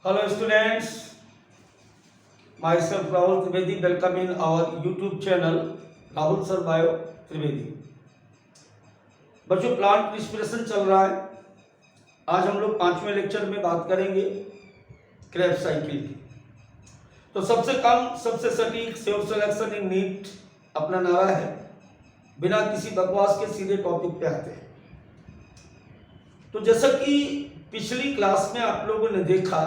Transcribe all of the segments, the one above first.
Hello students, myself Rahul Trivedi, welcome in our YouTube channel Rahul Sir Bio Trivedi। बच्चों plant respiration चल रहा है। आज हम लोग 5वें लेक्चर में बात करेंगे क्रेब्स साइकिल की। तो सबसे कम सबसे सटीक सेल्फ सिलेक्शन इन नीट अपना नारा है। बिना किसी बकवास के सीधे टॉपिक पे आते हैं। तो जैसा कि पिछली क्लास में आप लोगों ने देखा,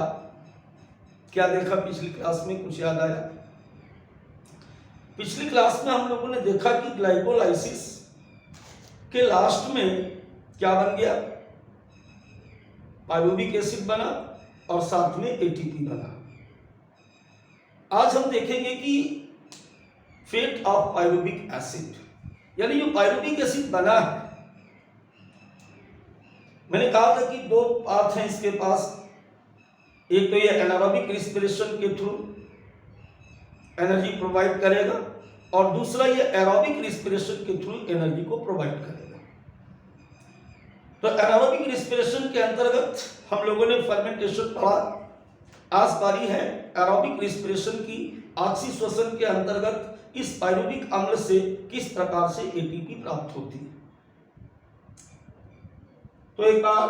क्या देखा पिछली क्लास में, कुछ याद आया? पिछली क्लास में हम लोगों ने देखा कि ग्लाइकोलाइसिस के लास्ट में क्या बन गया? पायरुविक एसिड बना और साथ में एटीपी बना। आज हम देखेंगे कि फेट ऑफ पायरुविक एसिड, यानी जो पायरुविक एसिड बना है। मैंने कहा था कि दो पाथ हैं इसके पास। एक तो ये एनारोबिक रिस्पिरेशन के थ्रू एनर्जी प्रोवाइड करेगा और दूसरा ये एरोबिक रिस्पिरेशन के थ्रू एनर्जी को प्रोवाइड करेगा। तो एनारोबिक रिस्पिरेशन के अंतर्गत हम लोगों ने फर्मेंटेशन पढ़ा। आज बारी है एरोबिक रिस्पिरेशन की। ऑक्सीश्वसन के अंतर्गत इस पायरुविक अम्ल से किस प्रकार से एटीपी प्राप्त होती है। तो एक बार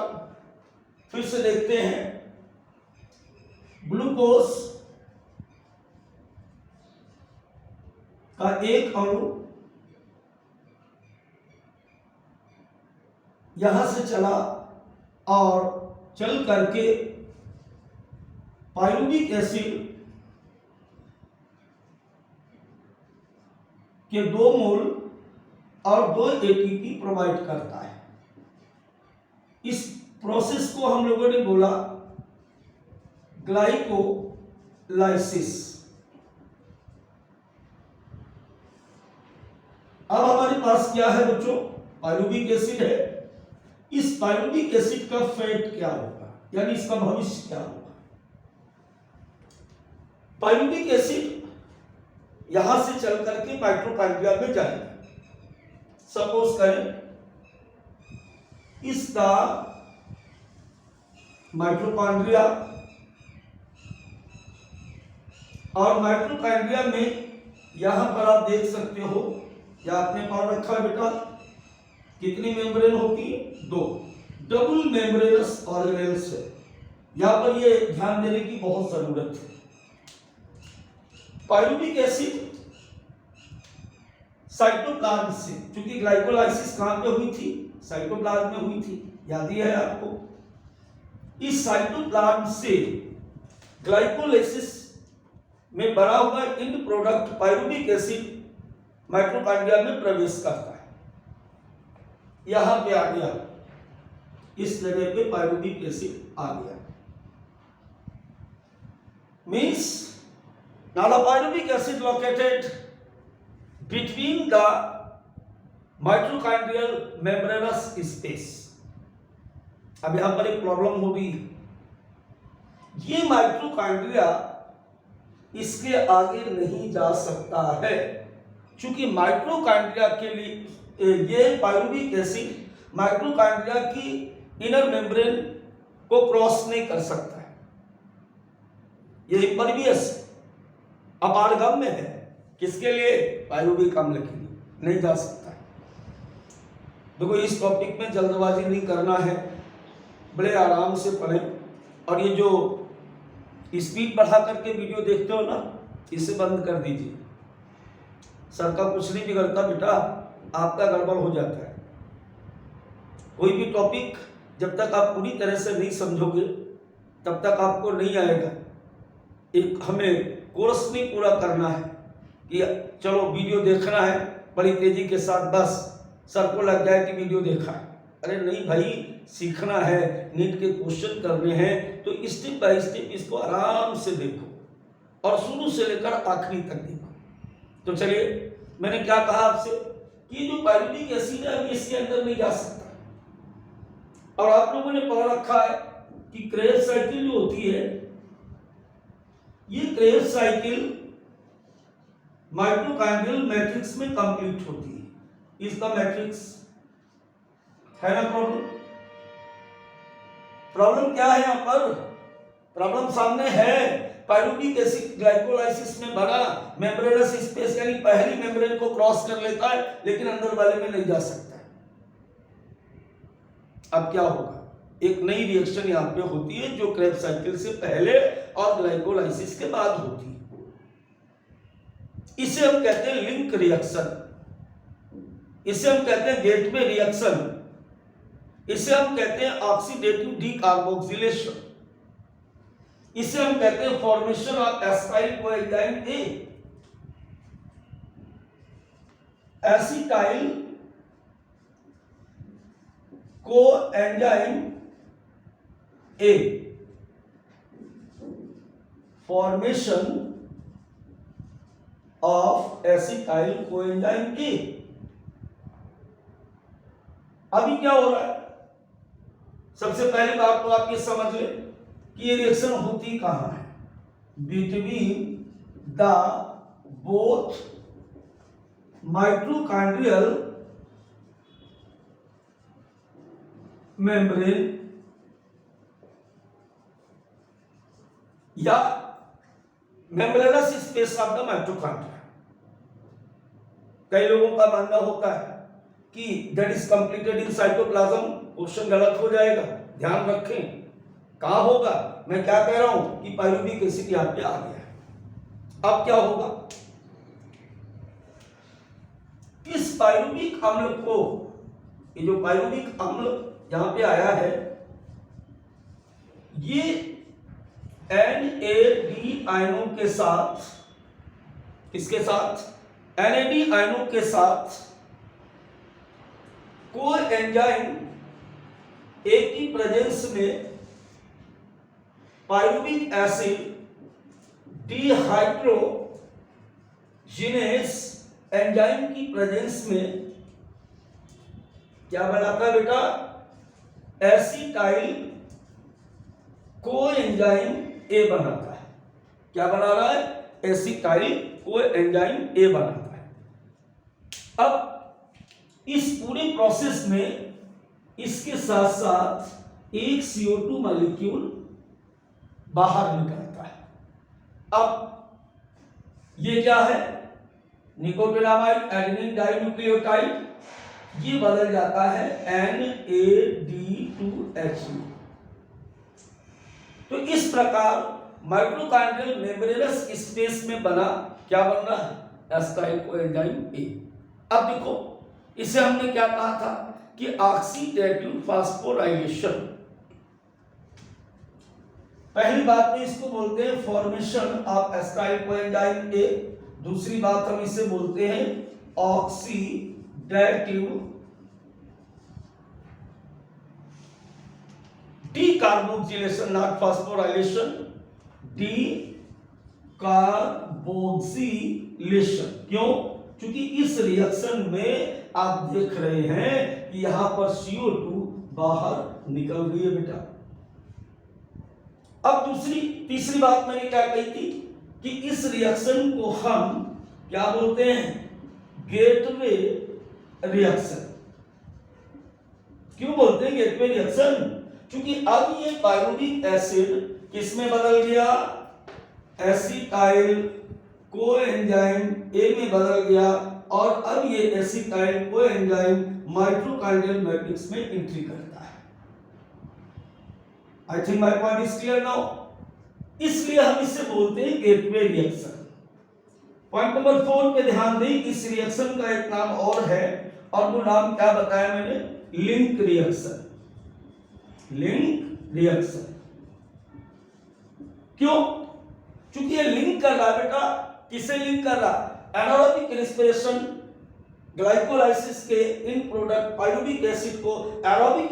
फिर से देखते हैं। ग्लूकोज का एक अणु यहां से चला और चल करके पायरुविक एसिड के 2 मोल और 2 एटीपी प्रोवाइड करता है। इस प्रोसेस को हम लोगों ने बोला ग्लाइकोलाइसिस। अब हमारे पास क्या है बच्चों? पायरुविक एसिड है। इस पायरुविक एसिड का फेट क्या होगा, यानी इसका भविष्य क्या होगा? पायरुविक एसिड यहां से चल करके माइटोकॉन्ड्रिया में जाएगा। सपोज करें इसका माइटोकॉन्ड्रिया, और माइटोकॉन्ड्रिया में यहां पर आप देख सकते हो, या आपने पढ़ रखा है बेटा, कितनी मेम्ब्रेन होती है? 2 डबल मेम्ब्रेनस ऑर्गेनेल्स है। यहां पर ये ध्यान देने की बहुत जरूरत है। पायरुविक एसिड साइटोप्लाज्म से, क्योंकि ग्लाइकोलाइसिस कहां पे हुई थी? साइटोप्लाज्म में हुई थी, याद ही है आपको। इस साइटोप्लाज्म से ग्लाइकोलाइसिस में बना हुआ end product pyruvic acid mitochondria में प्रवेश करता है। यहां पे आ गया, इस जगह पे पायरुविक एसिड आ गया। Means now the pyruvic acid located between the mitochondrial membranous space। अब यहां पर एक प्रॉब्लम होगी। ये माइटोकॉन्ड्रिया इसके आगे नहीं जा सकता है, क्योंकि माइटोकॉन्ड्रिया के लिए ये पायरुविक एसिड माइटोकॉन्ड्रिया की इनर मेम्ब्रेन को क्रॉस नहीं कर सकता है। ये इम्परवियस अपारगम्य है। किसके लिए? पायरुविक अम्ल के लिए नहीं जा सकता है। देखो, इस टॉपिक में जल्दबाजी नहीं करना है, बड़े आराम से पढ़ें। और ये जो स्पीड बढ़ा करके वीडियो देखते हो ना, इसे बंद कर दीजिए। सर का कुछ नहीं बिगड़ता बेटा, आपका गड़बड़ हो जाता है। कोई भी टॉपिक जब तक आप पूरी तरह से नहीं समझोगे तब तक आपको नहीं आएगा। एक हमें कोर्स नहीं पूरा करना है कि चलो वीडियो देखना है बड़ी तेजी के साथ, बस सर को लग जाए कि वीडियो देखा है। अरे नहीं भाई, सीखना है, नीट के क्वेश्चन करने हैं, तो स्टेप बाय स्टेप इसको आराम से देखो और शुरू से लेकर आखिरी तक देखो। तो चलिए, मैंने क्या कहा आपसे कि जो पायरुविक एसिड है इसके अंदर नहीं जा सकता। और आप लोगों ने पढ़ रखा है कि क्रेब्स साइकिल जो होती है, ये क्रेब्स साइकिल माइटोकॉन्ड्रियल मैट्रिक्स में कंप्लीट होती है। इसका मैट्रिक्स है ना प्रॉब्लम? प्रॉब्लम क्या है यहां पर प्रॉब्लम सामने है। पायरुविक एसिड ग्लाइकोलाइसिस में बना मेम्ब्रेनस स्पेस यानी पहली मेम्ब्रेन को क्रॉस कर लेता है, लेकिन अंदर वाले में नहीं जा सकता है। अब क्या होगा? एक नई रिएक्शन यहां पे होती है जो क्रेब्स साइकिल से पहले और ग्लाइकोलाइसिस के बाद होती है। इसे हम कहते हैं लिंक रिएक्शन, इसे हम कहते हैं गेटवे रिएक्शन, इसे हम कहते हैं ऑक्सीडेटिव डीकार्बोक्सिलेशन, इसे हम कहते हैं formation of acetyl coenzyme A. Acetyl coenzyme A, formation of acetyl coenzyme A. अभी क्या हो रहा है? सबसे पहली बात तो आप ये समझ लें कि ये रिएक्शन होती कहां है? Between the both mitochondrial membrane या membranous space of the mitochondria. कई लोगों का मानना होता है कि that is completed in cytoplasm. Question गलत हो जाएगा, ध्यान रखें। कहां होगा? मैं क्या कह रहा हूं कि पायरुविक एसिड यहां पे आ गया है। अब क्या होगा? इस पायरुविक अम्ल को, ये जो पायरुविक अम्ल यहां पे आया है, ये NAD आयनों के साथ, किसके साथ? NAD आयनों के साथ कोएंजाइम ए की प्रेजेंस में पायरुविक एसिड डिहाइड्रोजिनेस एंजाइम की प्रेजेंस में क्या बनाता है बेटा? एसिटाइल कोएंजाइम ए बनाता है। क्या बना रहा है? एसिटाइल कोएंजाइम ए बनाता है। अब इस पूरे प्रोसेस में इसके साथ साथ एक CO2 मॉलिक्यूल बाहर निकलता है। अब ये क्या है? निकोटिनामाइड एडेनिन डाइन्यूक्लियोटाइड, ये बदल जाता है NAD2HU। तो इस प्रकार माइटोकॉन्ड्रियल मेम्ब्रेनस स्पेस में बना क्या बन रहा है? Acetyl coenzyme A. अब देखो, इसे हमने क्या कहा था कि ऑक्सीडेटिव फास्फोराइलेशन। पहली बात में इसको बोलते हैं formation of acetyl coenzyme A. दूसरी बात हम इसे बोलते हैं oxidative decarboxylation, not phosphorylation, decarboxylation. क्यों? क्योंकि इस रिएक्शन में आप देख रहे हैं कि यहां पर CO2 बाहर निकल रही है बेटा। अब तीसरी बात मैंने क्या कही थी कि इस रिएक्शन को हम क्या बोलते हैं? Gateway reaction. क्यों बोलते हैं गेटवे रिएक्शन? क्योंकि अब ये पायरुविक एसिड किसमें बदल गया? एसिटाइल कोएंजाइम ए में बदल गया, और अब ये एसिटाइल कोएंजाइम माइटोकॉन्ड्रियल मैट्रिक्स में एंट्री करता है। I think my point is clear now. इसलिए हम इसे बोलते हैं गेटवे रिएक्शन। पॉइंट नंबर 4 पे ध्यान दें। इस रिएक्शन का एक नाम और है, और वो नाम क्या बताया मैंने? Link reaction. Link reaction. क्यों? क्योंकि ये लिंक कर रहा है बेटा। किसे लिंक कर रहा? एनारोबिक रेस्पिरेशन ग्लाइकोलाइसिस के इन प्रोडक्ट पायरुविक एसिड को एरोबिक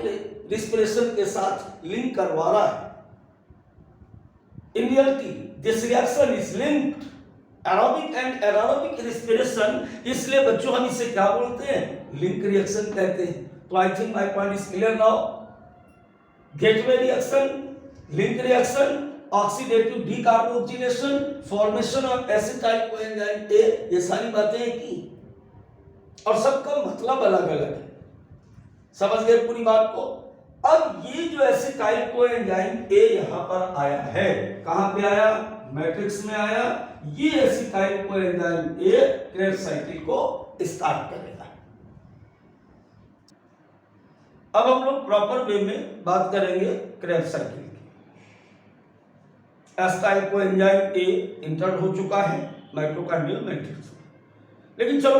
रेस्पिरेशन के साथ लिंक करवा रहा है। In reality, this reaction is linked aerobic and anaerobic respiration। इसलिए बच्चों हम इसे क्या बोलते हैं? लिंक रिएक्शन कहते हैं। तो I think my point is clear now. Gateway reaction, link reaction, oxidative decarboxylation, formation of acetyl coenzyme A, ये सारी बातें की, और सबका मतलब अलग अलग है। समझ गए पूरी बात को? अब ये जो एसिटाइल कोएंजाइम ए यहां पर आया है, कहां पे आया, मैट्रिक्स में आया। ये acetyl coenzyme A Krebs cycle को स्टार्ट करेगा। अब हम लोग प्रॉपर वे में बात करेंगे क्रेब्स साइकिल की। एसिटाइल कोएंजाइम ए इंटर हो चुका है माइटोकॉन्ड्रियल मैट्रिक्स में, लेकिन चलो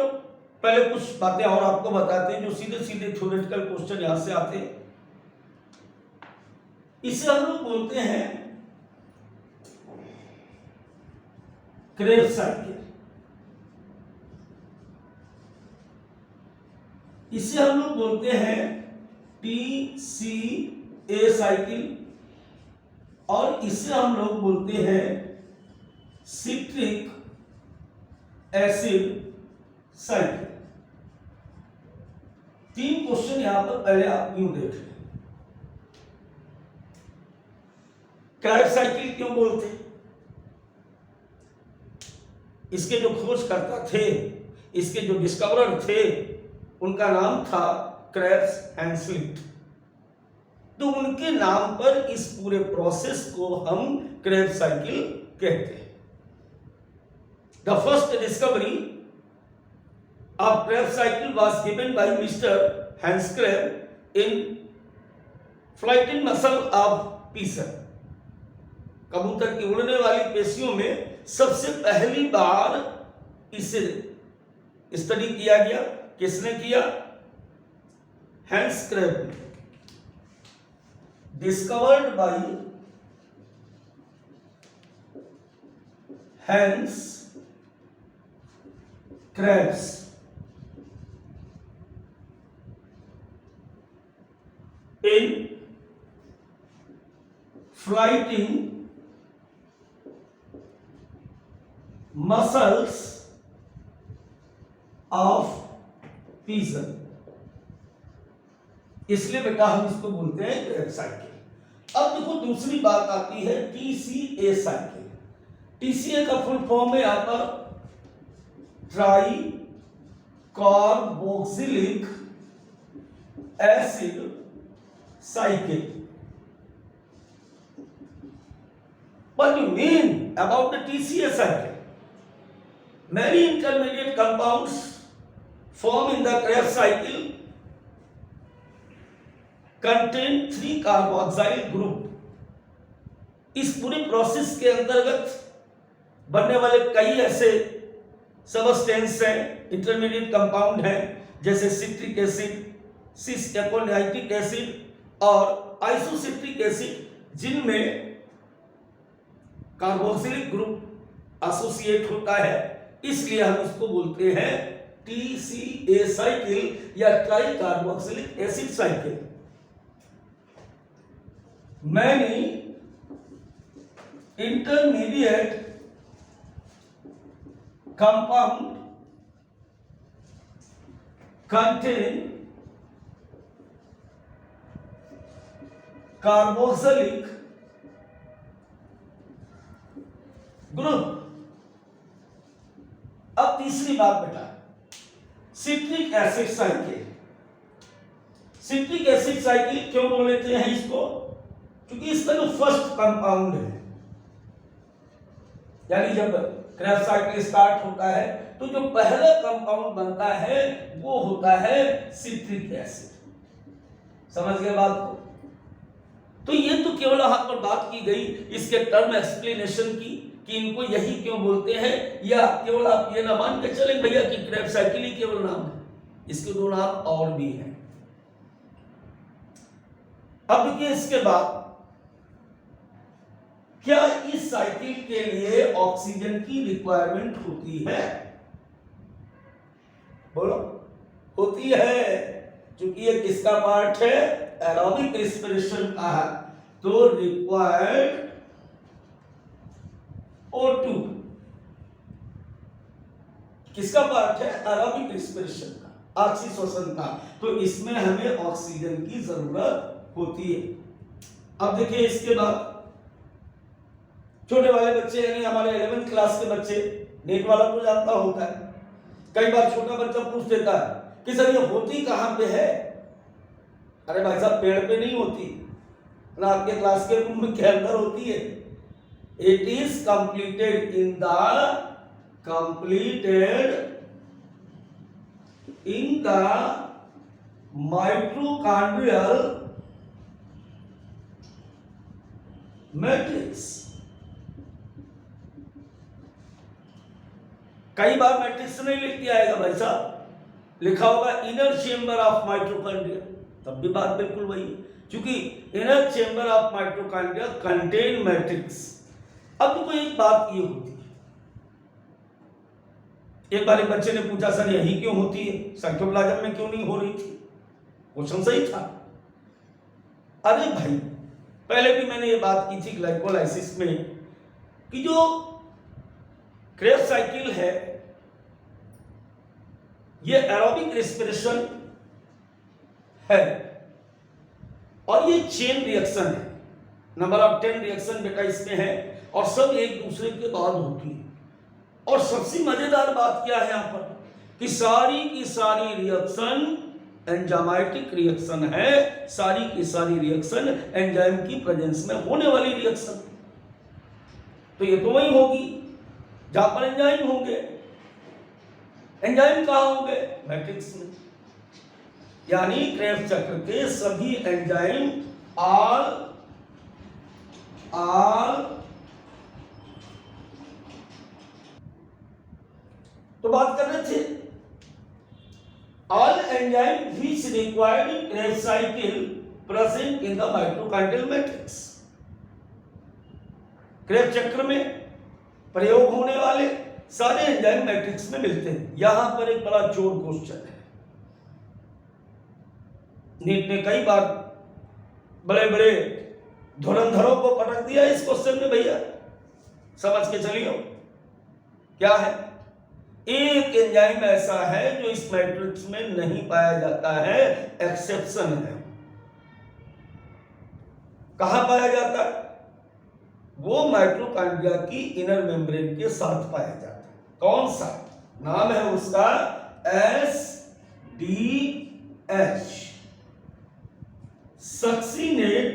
पहले कुछ बातें और आपको बताते हैं जो सीधे सीधे थ्योरेटिकल क्वेश्चन यहां से आते हैं। इसे हम लोग बोलते हैं क्रेब्स साइकिल। इसे हम लोग बोलते हैं TCA साइकिल, और इसे हम लोग बोलते हैं सिट्रिक एसिड साइकिल। तीन क्वेश्चन यहां पर पहले आप यूं देख लें। क्रेब्स साइकिल क्यों बोलते हैं? इसके जो खोजकर्ता थे, इसके जो डिस्कवरर थे, उनका नाम था क्रेब्स हैंसलिट। तो उनके नाम पर इस पूरे प्रोसेस को हम क्रेब्स साइकिल कहते हैं। The first discovery of Krebs cycle was given by mister Hans Kreb in flighting muscle of pigeon. कबूतर की उड़ने वाली पेशियों में सबसे पहली बार इसे स्टडी किया गया। किसने किया? Hans Kreb. Discovered by Hans Krebs in flighting muscles of pigeon. इसलिए बेटा हम इसको बोलते हैं क्रेब्स साइकिल। अब देखो दूसरी बात आती है TCA साइकिल। TCA का फुल फॉर्म है यहां पर try carboxylic acid cycle. What do you mean about the TCA cycle? Many intermediate compounds form in the Krebs cycle contain 3 carboxyl group। इस पूरे प्रोसेस के अंतर्गत बनने वाले कई ऐसे सबस्टेंस हैं, इंटरमीडिएट कंपाउंड हैं, जैसे सिट्रिक एसिड, सिस एकोनाइट्रिक एसिड और आइसोसिट्रिक एसिड, जिनमें कार्बोक्सिलिक ग्रुप एसोसिएट होता है। इसलिए हम इसको बोलते हैं TCA साइकिल या try carboxylic acid cycle. Many intermediate compound contain carboxylic group. अब तीसरी बात बेटा, citric acid cycle. Citric acid cycle क्यों बोल लेते हैं इसको? क्योंकि इसका जो फर्स्ट कंपाउंड है, यानी जब क्रेब्स साइकिल स्टार्ट होता है तो जो पहला कंपाउंड बनता है वो होता है सिट्रिक एसिड। समझ गए बात को? तो ये तो केवल यहां पर बात की गई इसके टर्म एक्सप्लेनेशन की कि इनको यही क्यों बोलते हैं, या केवल आप ये ना मान के चलें भैया कि क्रेब्स साइकिल ही केवल नाम है, इसके दो नाम और भी हैं। अब देखिए इसके बाद क्या इस साइकिल के लिए ऑक्सीजन की रिक्वायरमेंट होती है? बोलो, होती है। क्योंकि ये किसका पार्ट है? एरोबिक रेस्पिरेशन का है, तो रिक्वायर्ड O2 किसका पार्ट है? एरोबिक रेस्पिरेशन का, ऑक्सीश्वसन का। तो इसमें हमें ऑक्सीजन की जरूरत होती है। अब देखिए इसके बाद छोटे वाले बच्चे यानी हमारे 11th क्लास के बच्चे, नेट वाला तो जानता होता है, कई बार छोटा बच्चा पूछ देता है कि सर ये होती कहां पे है? अरे भाई साहब, पेड़ पे नहीं होती ना, आपके क्लास के रूम के अंदर होती है। It is completed in the mitochondrial matrix. कई बार मैट्रिक्स नहीं लिख के आएगा भाई साहब, लिखा होगा इनर चेंबर ऑफ माइटोकॉन्ड्रिया, तब भी बात बिल्कुल वही है, क्योंकि inner chamber of mitochondria contain matrix. अब तो एक बात ये होती है, एक बार एक बच्चे ने पूछा सर यही क्यों होती है, साइटोप्लाज्म में क्यों नहीं हो रही थी? क्वेश्चन सही था। अरे भाई, पहले भी मैंने ये बात की थी ग्लाइकोलाइसिस में कि जो क्रेब्स साइकिल है ये एरोबिक रेस्पिरेशन है और ये चेन रिएक्शन है। नंबर ऑफ 10 रिएक्शन बेटा इसमें है और सब एक दूसरे के बाद होती है। और सबसे मजेदार बात क्या है यहां पर कि सारी की सारी रिएक्शन एंजाइमेटिक रिएक्शन है, सारी की सारी रिएक्शन एंजाइम की प्रेजेंस में होने वाली रिएक्शन। तो ये तो वही होगी जहां पर एंजाइम होंगे। एंजाइम कहां होंगे? मैट्रिक्स में। यानी क्रेब्स चक्र के सभी एंजाइम ऑल तो बात कर रहे थे all enzyme which required in Krebs cycle present in the mitochondrial matrix. Krebs चक्र में प्रयोग होने वाले सारे एंजाइम मैट्रिक्स में मिलते हैं। यहां पर एक बड़ा चोर क्वेश्चन है, नीट ने कई बार बड़े बड़े धुरंधरों को पटक दिया इस क्वेश्चन में। भैया समझ के चलिए क्या है। एक एंजाइम ऐसा है जो इस मैट्रिक्स में नहीं पाया जाता है, एक्सेप्शन है। कहां पाया जाता है? वो माइटोकॉन्ड्रिया की इनर मेम्ब्रेन के साथ पाया जाता है। कौन सा? नाम है उसका SDH, सक्सिनेट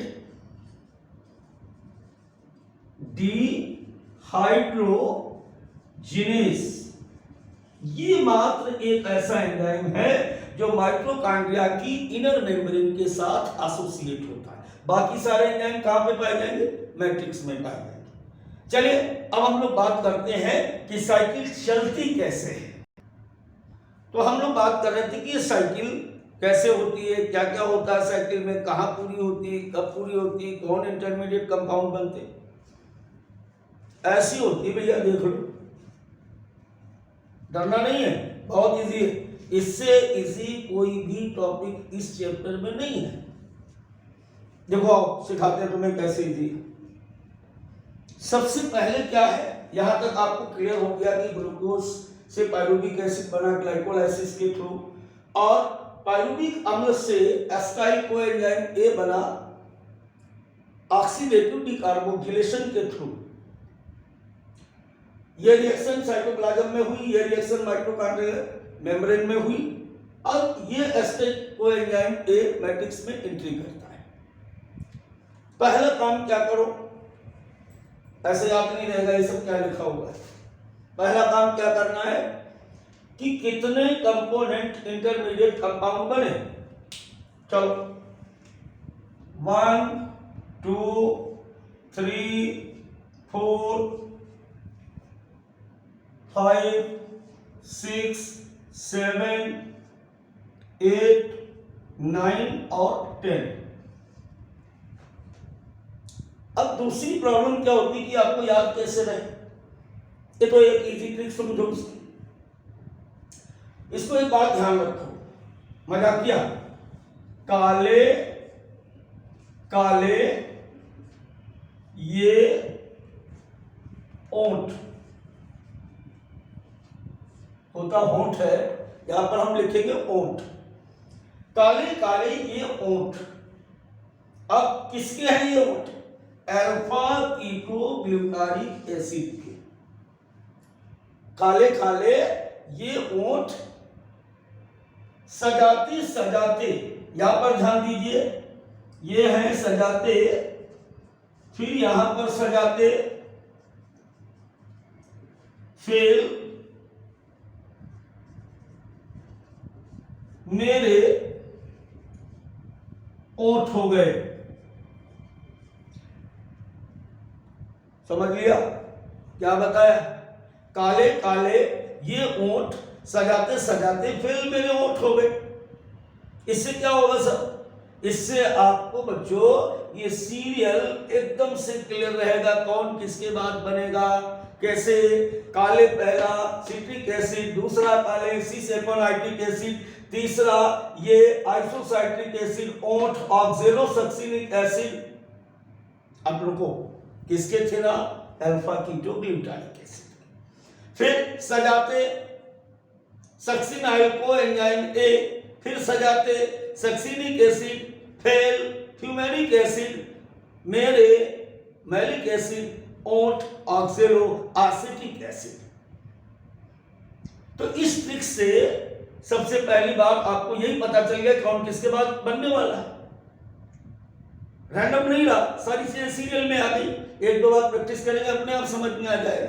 डिहाइड्रोजिनेस। ये मात्र एक ऐसा एंजाइम है जो माइटोकॉन्ड्रिया की इनर मेम्ब्रेन के साथ एसोसिएट होता है। बाकी सारे एंजाइम कहां पे पाए जाएंगे? मैट्रिक्स में पाए जाएंगे। चलिए अब हम लोग बात करते हैं कि साइकिल चलती कैसे है। तो हम लोग बात कर रहे थे कि ये साइकिल कैसे होती है, क्या क्या होता है साइकिल में, कहां पूरी होती है, कब पूरी होती है, कौन इंटरमीडिएट कंपाउंड बनते हैं। ऐसी होती है भैया, देख लो, डरना नहीं है, बहुत इजी है। इससे इजी कोई भी टॉपिक इस चैप्टर में नहीं है। देखो आओ सिखाते हैं तुम्हें कैसे इजी है। सबसे पहले क्या है, यहां तक आपको क्लियर हो गया कि ग्लूकोज से पायरुविक एसिड बना ग्लाइकोलाइसिस के थ्रू, और पायरुविक अम्ल से एस्टाइल कोएंजाइम ए बना ऑक्सीडेटिव डिकार्बोक्सिलेशन के थ्रू। ये रिएक्शन साइटोप्लाज्म में हुई, ये रिएक्शन माइटोकॉन्ड्रियल मेम्ब्रेन में हुई, और ये एस्टाइल कोएंजाइम ए मैट्रिक्स में एंट्री करता है। पहला काम क्या करो, ऐसे याद नहीं रहेगा ये सब क्या लिखा हुआ है। पहला काम क्या करना है कि कितने कंपोनेंट इंटरमीडिएट कंपाउंड बने। चलो 1 2 3 4 5 6 7 8 9 और 10। अब दूसरी प्रॉब्लम क्या होती है कि आपको याद कैसे रहे। ये तो एक इजी ट्रिक समझो इसकी। इसको एक बात ध्यान रखो, मजाक किया, काले काले ये ओंठ होता, होंठ है, यहां पर हम लिखेंगे ओंठ। काले काले ये ओंठ, अब किसके हैं ये ओंठ? अल्फा कीटोग्लूटारिक एसिड के। काले काले ये ओंठ सजाते सजाते यहां पर ध्यान दीजिए, ये है सजाते, फिर यहां पर सजाते, फिर मेरे ओंठ हो गए। समझ लिया क्या बताया? काले काले ये ओंठ, सजाते सजाते फिर मेरे ओंठ हो गए। इससे क्या होगा सर? इससे आपको बच्चों ये सीरियल एकदम से क्लियर रहेगा, कौन किसके बाद बनेगा, कैसे। काले पहला सिट्रिक एसिड, दूसरा काले सिस एकोनाइटिक एसिड, तीसरा ये आइसोसाइट्रिक एसिड, ओंठ ऑक्जेलोसक्सिनिक एसिड। अब रुको, किसके थे ना? Alpha ketoglutaric acid. फिर सजाते सक्सिनाइल को एंजाइम ए, फिर सजाते सक्सिनिक एसिड, फिर फ्यूमेरिक एसिड, मेरे मैलिक एसिड, ओंठ ऑक्सेलो एसिटिक एसिड। तो इस ट्रिक से सबसे पहली बात आपको यही पता चल गया कौन किसके बाद बनने वाला है। रैंडम नहीं रहा, सारी चीजें सीरियल में आ गई। एक दो बार प्रैक्टिस करेंगे अपने आप समझ में आ जाएगा।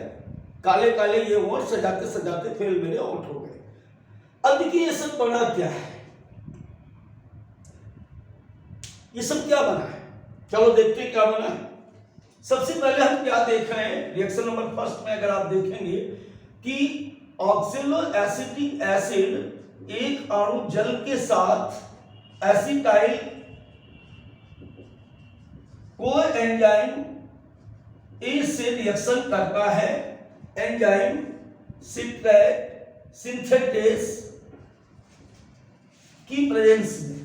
काले काले ये ओंठ, सजाते सजाते फिर मेरे ओंठ हो गए। अब देखिए ये सब बना क्या है, ये सब क्या बना है, चलो देखते हैं क्या बना है। सबसे पहले हम क्या देख रहे हैं, रिएक्शन नंबर फर्स्ट में अगर आप देखेंगे कि ऑक्सेलो एसिटिक एसिड एक अणु जल के साथ एसिटाइल को एंजाइम ए से रिएक्शन करता है, एंजाइम सिंथेटेस की प्रेजेंस में,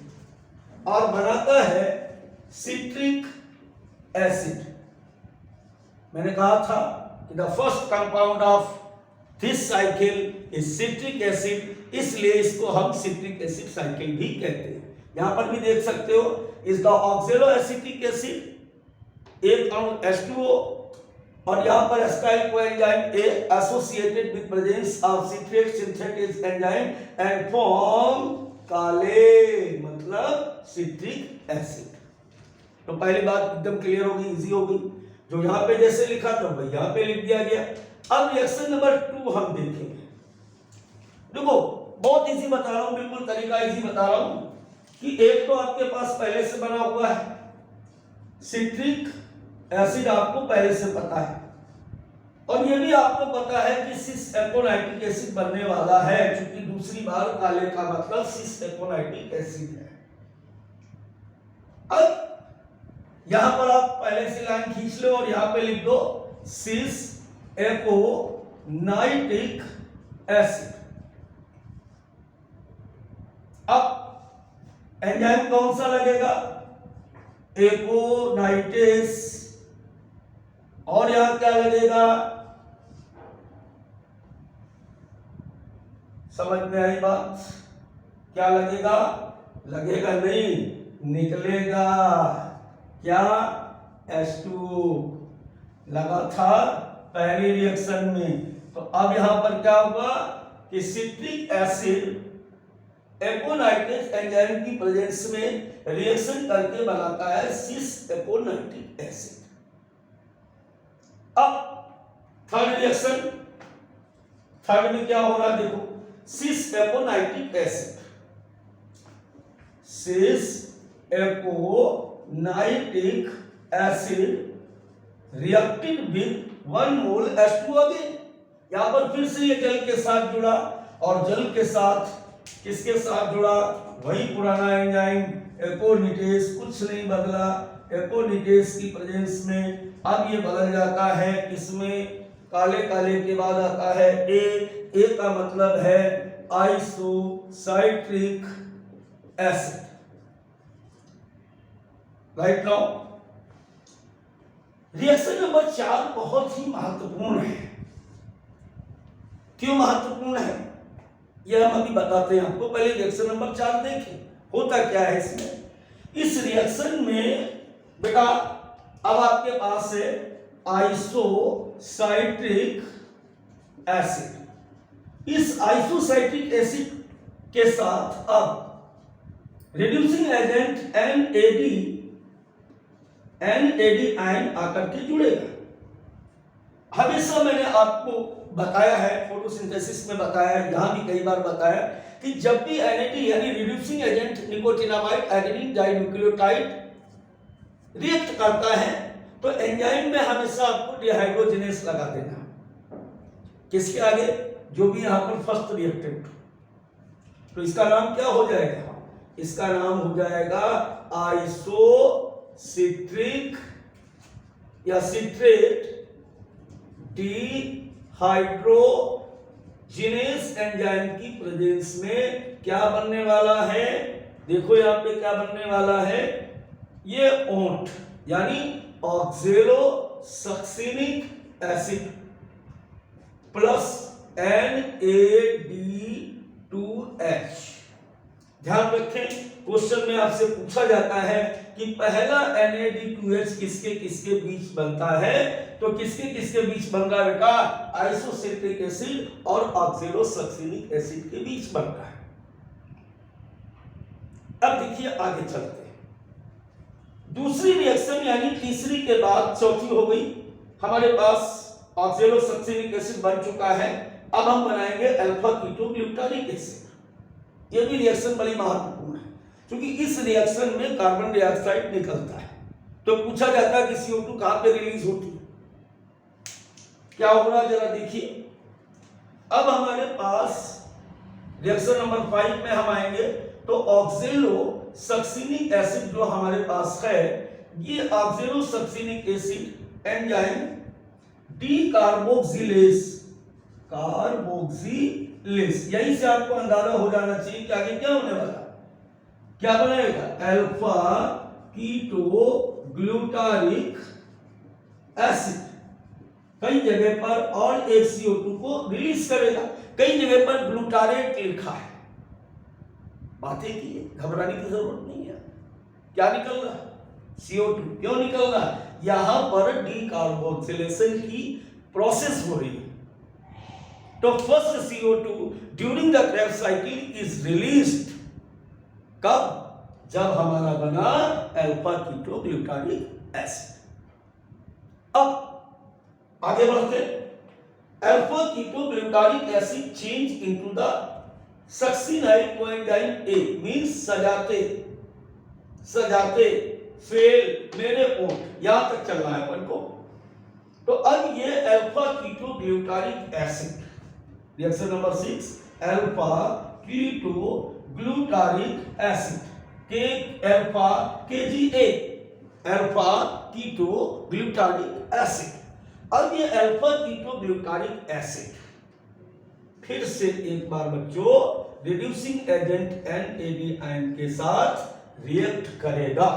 और बनाता है सिट्रिक एसिड। मैंने कहा था कि the first compound of this cycle is citric acid, इसलिए इसको हम सिट्रिक एसिड साइकिल भी कहते हैं। यहां पर भी देख सकते हो, इज द ऑक्सेलो एसिटिक एसिड, एक अणु H2O, और यहां पर acetyl coenzyme A associated with presence of citrate synthetase enzyme and form काले, मतलब सिट्रिक एसिड। तो पहली बात एकदम क्लियर होगी, इजी होगी। जो यहां पे जैसे लिखा था वही यहां पे लिख दिया गया। अब रिएक्शन नंबर 2 हम देखेंगे। देखो बहुत इजी बता रहा हूं, बिल्कुल तरीका इजी बता रहा हूं कि एक तो आपके पास पहले से बना हुआ है सिट्रिक एसिड, आपको पहले से पता है, और ये भी आपको पता है कि सिस एकोनाइटिक एसिड बनने वाला है, क्योंकि दूसरी बार काले का मतलब सिस एकोनाइटिक एसिड है। अब यहां पर आप पहले से लाइन खींच लो और यहां पे लिख दो सिस एकोनाइटिक एसिड। अब एंजाइम कौन सा लगेगा? एकोनाइटेस, और यहां क्या लगेगा? समझ में आई बात? क्या लगेगा? लगेगा नहीं, निकलेगा क्या? H2O लगा था पहली रिएक्शन में। तो अब यहां पर क्या होगा कि सिट्रिक एसिड एकोनाइटिक एंजाइम की प्रेजेंस में रिएक्शन करके बनाता है सिस एकोनाइटिक एसिड। अब थर्ड रिएक्शन, थर्ड में क्या हो रहा है देखो, cis aconitic acid, cis aconitic acid reacted with 1 mole H2O again. यहां पर फिर से ये जल के साथ जुड़ा, और जल के साथ किसके साथ जुड़ा? वही पुराना एंजाइम एकोनिटेस, कुछ नहीं बदला। एकोनिटेस की प्रेजेंस में अब ये बदल जाता है, किसमें? काले काले के बाद आता है ए का मतलब है isocitric acid. Right now reaction number 4 बहुत ही महत्वपूर्ण है। क्यों महत्वपूर्ण है यह हम अभी बताते हैं आपको। पहले रिएक्शन नंबर 4 देखें, होता क्या है इसमें। इस रिएक्शन में बेटा अब आपके पास है आइसोसाइट्रिक एसिड। इस आइसोसाइट्रिक एसिड के साथ अब रिड्यूसिंग एजेंट NAD आयन आकर के जुड़ेगा। हमेशा मैंने आपको बताया है, फोटोसिंथेसिस में बताया है, यहां भी कई बार बताया कि जब भी NAD यानी reducing agent nicotinamide adenine dinucleotide react करता है तो एंजाइम में हमेशा आपको डिहाइड्रोजिनेस लगा देना। किसके आगे? जो भी यहां पर फर्स्ट रिएक्टेंट। तो इसका नाम क्या हो जाएगा? इसका नाम हो जाएगा आइसोसिट्रिक या सिट्रेट डिहाइड्रोजिनेस एंजाइम की प्रेजेंस में क्या बनने वाला है? देखो यहां पे क्या बनने वाला है, ये ओंठ यानी ऑक्सैलोसक्सिनिक एसिड प्लस NAD2H। ध्यान रखें, क्वेश्चन में आपसे पूछा जाता है कि पहला NAD2H किसके किसके बीच बनता है, तो किसके किसके बीच बन रहा है बेटा? आइसोसिट्रिक एसिड और ऑक्सैलोसक्सिनिक एसिड के बीच बन रहा है। अब देखिए आगे चलते हैं। दूसरी रिएक्शन यानी तीसरी के बाद चौथी हो गई। हमारे पास ऑक्सैलोसक्सिनिक एसिड बन चुका है, अब हम बनाएंगे अल्फा कीटोग्लूटारिक एसिड। यह भी रिएक्शन बड़ी महत्वपूर्ण है क्योंकि इस रिएक्शन में कार्बन डाइऑक्साइड निकलता है। तो पूछा जाता है कि CO2 कहां पे रिलीज होती है, क्या हो रहा है जरा देखिए। अब हमारे पास रिएक्शन नंबर 5 में हम आएंगे तो ऑक्सैलोसक्सिनिक एसिड जो हमारे पास है, ये ऑक्सैलोसक्सिनिक एसिड एंजाइम डी कार्बोक्सिलेज, यहीं से आपको अंदाजा हो जाना चाहिए कि आगे क्या होने वाला, क्या बनेगा? अल्फा कीटोग्लूटारिक एसिड कई जगह पर और एक CO2 को रिलीज करेगा, कई जगह पर ग्लूटारेट लिखा है। बातें की है, घबराने की जरूरत नहीं है। क्या निकल रहा है? CO2। क्यों निकल रहा है? यहां पर डीकार्बोक्सिलेशन की प्रोसेस हो रही है। तो first CO2 during the Krebs cycle is released कब? जब हमारा बना अल्फा कीटोग्लूटारिक एसिड। अब आगे बढ़ते, alpha ketoglutaric acid change into the succinyl coenzyme A means सजाते फेल मेरे ओंठ, यहां तक चल रहा है अपन को। तो अब ये alpha ketoglutaric acid reaction number 6 alpha ketoglutaric acid के alpha KGA alpha ketoglutaric acid. अब ये अल्फा कीटोग्लूटारिक एसिड फिर से एक बार बच्चों रिड्यूसिंग एजेंट NAD आयन के साथ रिएक्ट करेगा।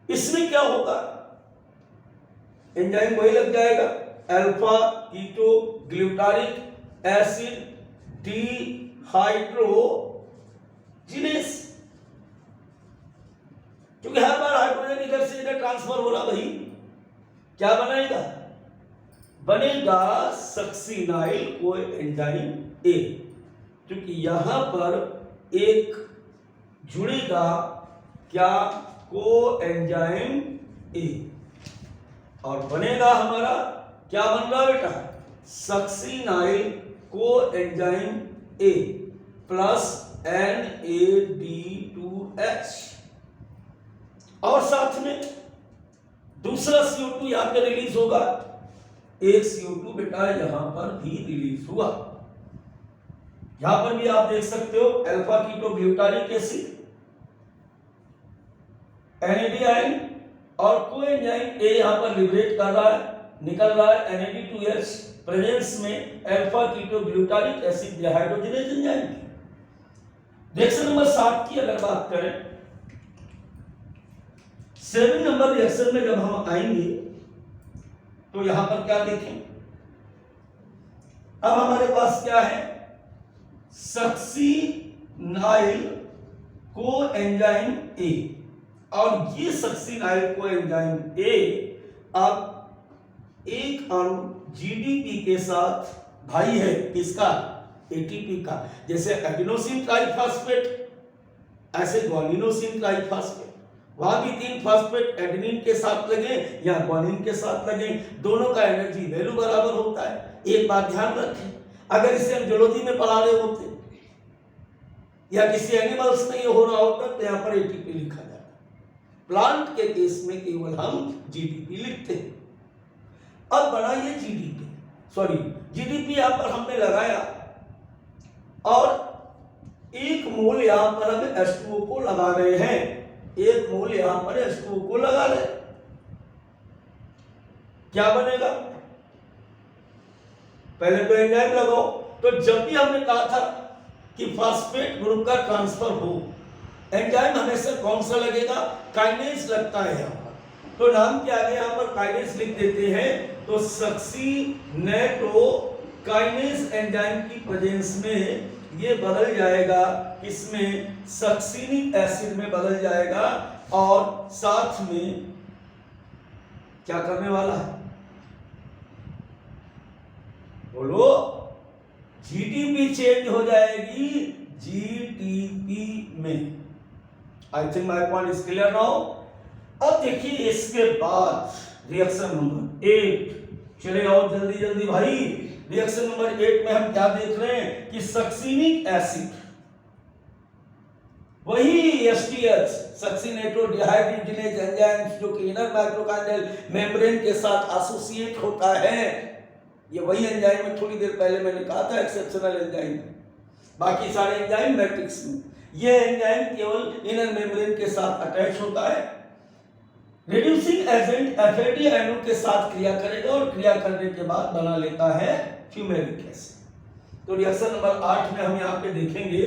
इसमें क्या होगा? एंजाइम वही लग जाएगा, अल्फा कीटोग्लूटारिक एसिड डिहाइड्रोजिनेस। क्योंकि हर बार हाइड्रोजन इधर से इधर ट्रांसफर हो रहा, भाई क्या बनाएगा? बनेगा सक्सिनाइल कोएंजाइम A, क्योंकि यहां पर एक जुड़ेगा क्या? कोएंजाइम A और बनेगा हमारा क्या बन रहा बेटा? Succinyl coenzyme A plus NAD2H। और साथ में दूसरा CO2 यहां पे रिलीज होगा, एक CO2 बेटा यहां पर भी रिलीज हुआ। यहां पर भी आप देख सकते हो alpha ketoglutaric acid NAD ion और कोएंजाइम A यहां पर लिबरेट कर रहा है, निकल रहा है NAD2H प्रेजेंस में alpha ketoglutaric acid dehydrogenase enzyme की। रिएक्शन नंबर 7 की अगर बात करें, 7 नंबर रिएक्शन में जब हम आएंगे तो यहां पर क्या देखें? अब हमारे पास क्या है? सक्सिनाइल कोएंजाइम A और ये सक्सिनाइल कोएंजाइम A अब एक अणु GDP के साथ भाई है, किसका? ATP का। जैसे एडिनोसिन ट्राइफॉस्फेट ऐसे ग्वानिनोसिन ट्राइफॉस्फेट, वहां भी 3 फास्फेट एडेनिन के साथ लगे या ग्वानिन के साथ लगे, दोनों का एनर्जी वैल्यू बराबर होता है। एक बात ध्यान रखें, अगर इसे हम जूलॉजी में पढ़ा रहे होते या किसी एनिमल्स में ये हो रहा होता तो यहाँ पर एटीपी लिखा जाता। प्लांट के केस में केवल हम जीडीपी लिखते हैं। अब बना ये जीडीपी, सॉरी जीडीपी यहाँ पर हमने लगाया और एक मोल यहाँ पर हम H2O को लगा रहे हैं, एक मोल यहाँ पर H2O को लगा रहे हैं, क्या बनेगा? पहले तो एंजाइम लगाओ। तो जब भी हमने कहा था कि फास्फेट ग्रुप का ट्रांसफर हो, एंजाइम हमेशा कौन सा लगेगा? काइनेज लगता है यहाँ पर। तो नाम के आगे यहाँ पर काइनेज लिख देते हैं, तो सक्सीनेटोकाइनेज एंजाइम की प्रेजेंस में ये बदल जाएगा, इसमें सक्सीनिक एसिड में बदल जाएगा और साथ में क्या करने वाला है? बोलो, जीटीपी चेंज हो जाएगी जीटीपी में। I think my point is clear now. अब देखिए इसके बाद रिएक्शन नंबर 8, चले आओ जल्दी जल्दी भाई। रिएक्शन नंबर 8 में हम क्या देख रहे हैं कि सक्सीनिक एसिड, वही एसटीएच सक्सीनेटोडिहाइड्रोजिनेज एंजाइम जो कि इनर माइटोकॉन्ड्रियल मेम्ब्रेन के साथ एसोसिएट होता है, ये वही एंजाइम है। थोड़ी देर पहले मैंने कहा था एक्सेप्शनल एंजाइम, बाकी सारे एंजाइम मैट्रिक्स में, ये एंजाइम केवल इनर मेम्ब्रेन के साथ अटैच होता है। रिड्यूसिंग एजेंट एफएडी आयनों के साथ क्रिया करेगा और क्रिया करने के बाद बना लेता है फ्यूमेरिक एसिड। तो रिएक्शन नंबर 8 में हम यहाँ पे देखेंगे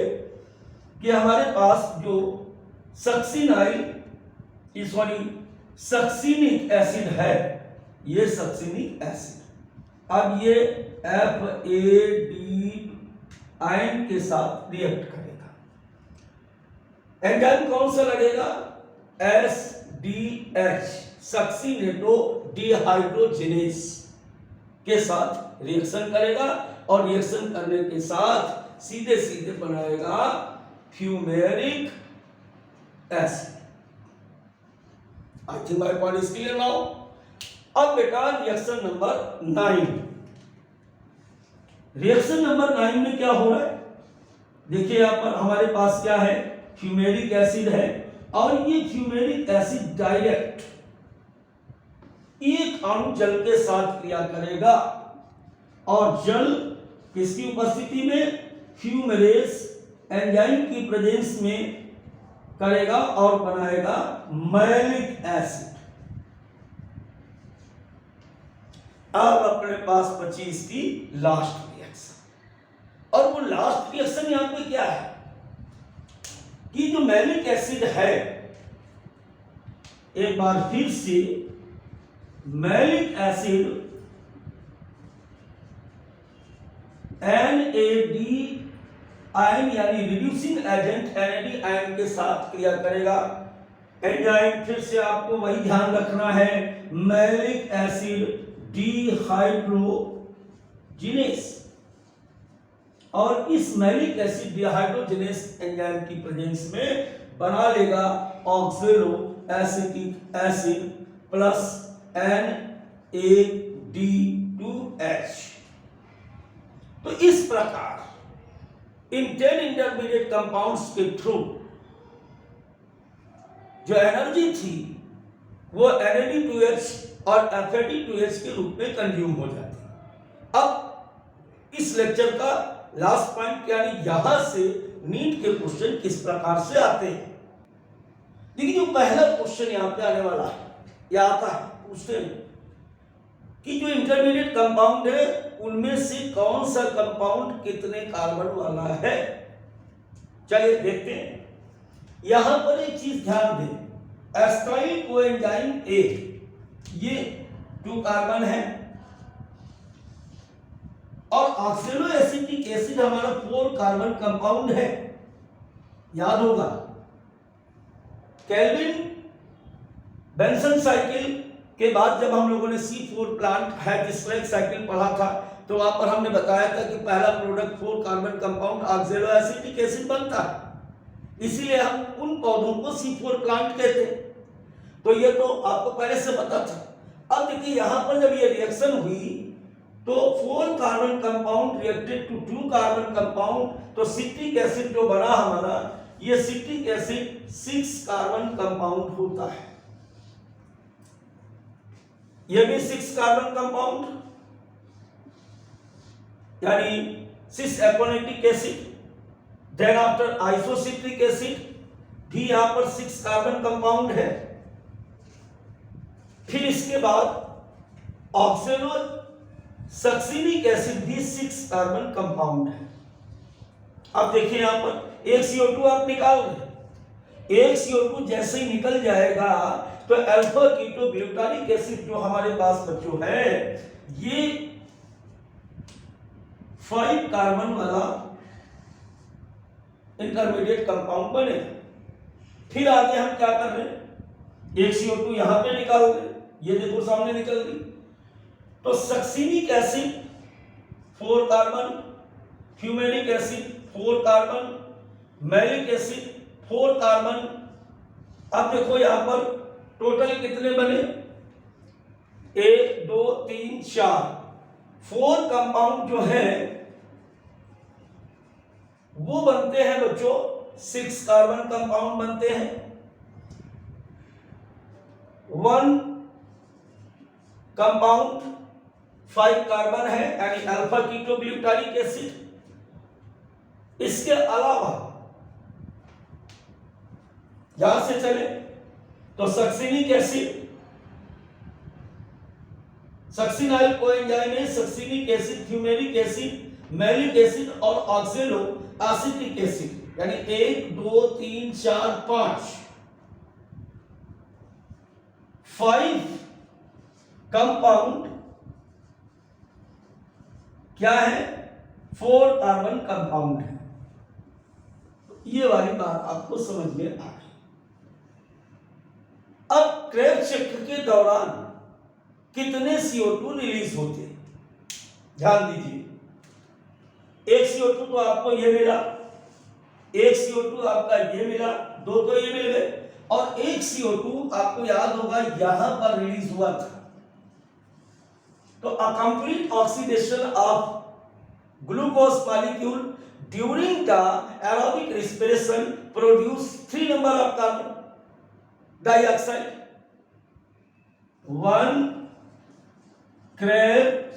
कि हमारे पास जो सक्सीनिक एसिड है, ये सक्सीनिक एसिड अब ये FAD आयन के साथ रिएक्ट करेगा। एंजाइम कौन सा लगेगा? SDH सक्सीनेटोडिहाइड्रोजिनेज के साथ रिएक्शन करेगा और रिएक्शन करने के साथ सीधे सीधे बनाएगा fumaric acid. I think my point is clear now. अब बेटा रिएक्शन नंबर 9, रिएक्शन नंबर 9 में क्या हो रहा है? देखिए यहां पर हमारे पास क्या है? फ्यूमेरिक एसिड है और ये फ्यूमेरिक एसिड डायरेक्ट एक अणु जल के साथ क्रिया करेगा और जल किसकी उपस्थिति में? फ्यूमेरेस एंजाइम की प्रेजेंस में करेगा और बनाएगा मैलिक एसिड। अब अपने पास बची इसकी लास्ट रिएक्शन, और वो लास्ट रिएक्शन यहां पे क्या है कि जो मैलिक एसिड है, एक बार फिर से मैलिक एसिड NAD आयन यानी रिड्यूसिंग एजेंट NAD आयन के साथ क्रिया करेगा। एंजाइम फिर से आपको वही ध्यान रखना है, मैलिक एसिड डिहाइड्रोजिनेस, और इस मैलिक एसिड डिहाइड्रोजिनेस एंजाइम की प्रेजेंस में बना लेगा oxalo acetic acid plus NAD2H। तो इस प्रकार इन 10 इंटरमीडिएट कंपाउंड्स के थ्रू जो एनर्जी थी वो NAD2H और FAD2H के रूप में कंज्यूम हो जाती है। अब इस लेक्चर का लास्ट पॉइंट यानी यहां से नीट के क्वेश्चन किस प्रकार से आते हैं। देखिए जो पहला क्वेश्चन यहां पे आने वाला है, या आता है, पूछते हैं कि जो इंटरमीडिएट कंपाउंड है उनमें से कौन सा कंपाउंड कितने कार्बन वाला है। चलिए देखते हैं। यहां पर एक चीज ध्यान दें, एस्टाइल कोएंजाइम A ये 2 कार्बन है और ऑक्सैलो एसिटिक एसिड हमारा 4 कार्बन कंपाउंड है। याद होगा केल्विन बेंसन साइकिल के बाद जब हम लोगों ने C4 प्लांट हाइड्रोक्साइड साइकिल पढ़ा था तो वहां पर हमने बताया था कि पहला product 4 carbon compound oxalo acetic acid बनता है। इसीलिए हम उन पौधों को C4 प्लांट कहते हैं। तो ये तो आपको पहले से पता था। अब देखिए यहां पर जब ये रिएक्शन हुई तो 4 carbon compound reacted to 2 carbon compound, तो सिट्रिक एसिड जो बना हमारा, ये सिट्रिक एसिड 6 कार्बन कंपाउंड होता है। ये भी 6 कार्बन कंपाउंड, यानी 6 aconitic acid. Then after isocitric acid भी यहां पर 6 कार्बन कंपाउंड है। फिर इसके बाद ऑक्सेनो सक्सिनिक एसिड भी 6 कार्बन कंपाउंड है। अब देखिए यहां पर एक CO2 आप निकाल रहे, एक CO2 जैसे ही निकल जाएगा तो अल्फा कीटो ग्लूटानिक एसिड जो हमारे पास बच्चों है, ये 5 कार्बन वाला इंटरमीडिएट कंपाउंड बने। फिर आगे हम क्या कर रहे हैं, एक CO2 यहां पे निकाल रहे, ये देखो सामने निकल गई। तो succinic acid 4 carbon, fumaric acid 4 carbon, malic acid 4 carbon. अब देखो यहां पर टोटल कितने बने, 1 2 3 4, 4 कंपाउंड जो है वो बनते हैं बच्चों 6 कार्बन कंपाउंड बनते हैं। 1 कंपाउंड 5 कार्बन है, यानी अल्फा कीटो ग्लूटानिक एसिड। इसके अलावा यहां से चले तो succinic acid, succinyl coenzymes, succinic acid, fumaric acid, malic acid और ऑक्सेलो एसिटिक एसिड, यानी 1 2 3 4 5 कंपाउंड क्या है, 4 कार्बन कंपाउंड है। ये वाली बात आपको समझ में आ गई। अब क्रेब्स चक्र के दौरान कितने CO2 रिलीज होते हैं, ध्यान दीजिए। एक CO2 तो आपको ये मिला, एक CO2 आपका ये मिला, 2 तो ये मिल गए, और एक CO2 आपको याद होगा यहां पर रिलीज हुआ था। तो a complete oxidation of glucose molecule during the aerobic respiration produce 3 number of carbon dioxide. 1 Krebs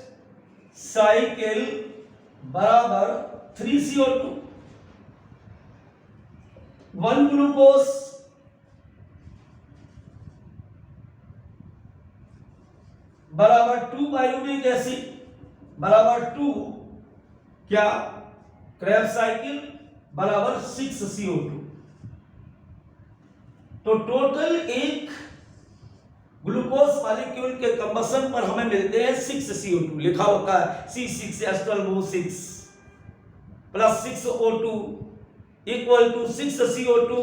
cycle बराबर 3 CO2, 1 ग्लूकोज बराबर 2 पाइरुविक एसिड बराबर 2 क्या, क्रेब्स साइकिल बराबर 6 CO2। तो टोटल एक ग्लूकोज मॉलिक्यूल के कंबशन पर हमें मिलते हैं 6 CO2, लिखा होता है C6H12O6 plus 6 O2 equal to 6 CO2।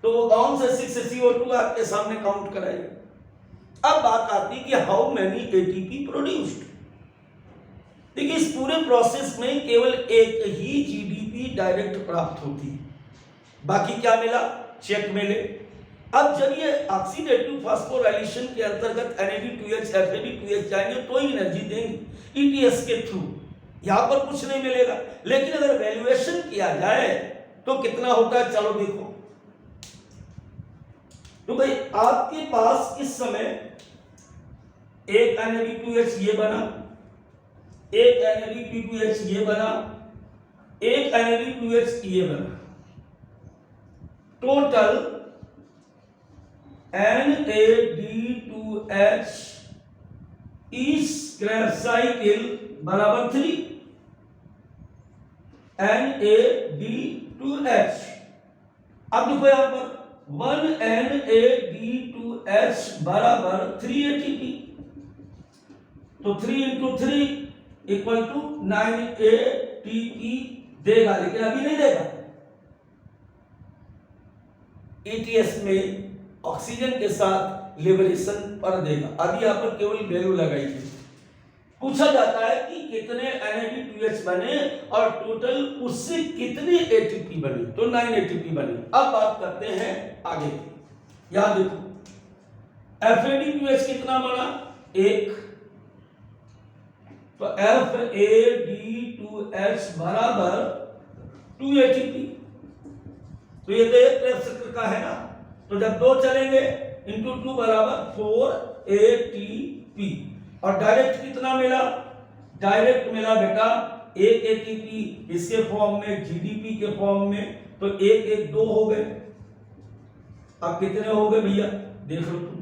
तो वो कौन से 6 CO2 आपके सामने काउंट कराइए। अब बात आती है कि हाउ मेनी ATP प्रोड्यूस्ड। देखिए इस पूरे प्रोसेस में केवल एक ही GDP डायरेक्ट प्राप्त होती है, बाकी क्या मिला, चेक मिले। अब जब ये ऑक्सीडेटिव फास्फोराइलेशन के अंतर्गत NAD2H FAD2H जाएंगे तो ही एनर्जी देंगे ETS के थ्रू, यहां पर कुछ नहीं मिलेगा। लेकिन अगर वैल्यूएशन किया जाए तो कितना होता है, चलो देखो। तो भाई आपके पास इस समय एक NAD2H ये बना, एक NAD2H ये बना, एक NAD2H ये बना, टोटल NAD2H इस क्रेब्स साइकिल बराबर 3 NAD2H। अब देखो यहां पर 1 NAD2H बराबर 3 ATP, तो 3 into 3 इक्वल टू 9 ATP देगा, लेकिन अभी नहीं देगा। ETS में ऑक्सीजन के साथ लिबरेशन पर देगा। अभी यहां पर केवल वैल्यू लगाइए, पूछा जाता है कि कितने NAD2H बने और टोटल उससे कितने ATP बने, तो 9 ATP बने। अब बात करते हैं आगे की। याद देखो FAD2H कितना बना, 1, तो FAD2H बराबर 2 ATP। तो ये तो एक क्रेब्स चक्र का है ना, तो जब 2 चलेंगे इंटू 2 बराबर 4 ATP। और डायरेक्ट कितना मिला, डायरेक्ट मिला बेटा 1 ATP इसके फॉर्म में, GDP के फॉर्म में, तो 1 1 2 हो गए। अब कितने हो गए भैया, देख लो तुम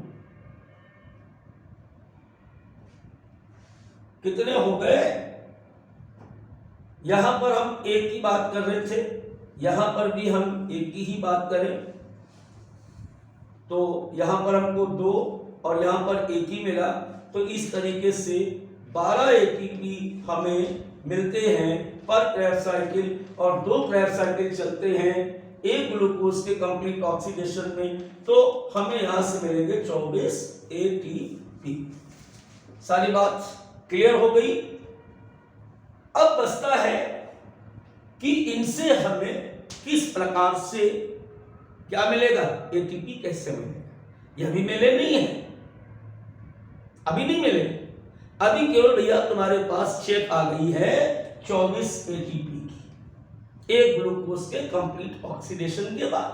कितने हो गए। यहां पर हम एक की बात कर रहे थे, यहां पर भी हम एक की ही बात करें, तो यहां पर हमको 2 और यहां पर एक ही मिला, तो इस तरीके से 12 ATP हमें मिलते हैं पर क्रेब्स साइकिल, और 2 क्रेब्स साइकिल चलते हैं एक ग्लूकोज के कंप्लीट ऑक्सीडेशन में, तो हमें यहां से मिलेंगे 24 ATP। सारी बात क्लियर हो गई। अब बचता है कि इनसे हमें किस प्रकार से क्या मिलेगा, ATP कैसे मिलेगा। यह भी मिले नहीं है, अभी नहीं मिले, अभी केवल भैया तुम्हारे पास चेक आ गई है 24 ATP की एक ग्लूकोज के कंप्लीट ऑक्सीडेशन के बाद।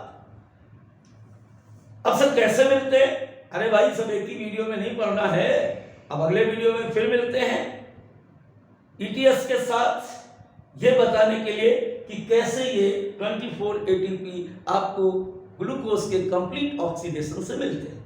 अब सर कैसे मिलते हैं, अरे भाई सब एक ही वीडियो में नहीं पढ़ना है, अब अगले वीडियो में फिर मिलते हैं ETS के साथ ये बताने के लिए कि कैसे ये 24 ATP आपको ग्लूकोज के कंप्लीट ऑक्सीडेशन से मिलते हैं।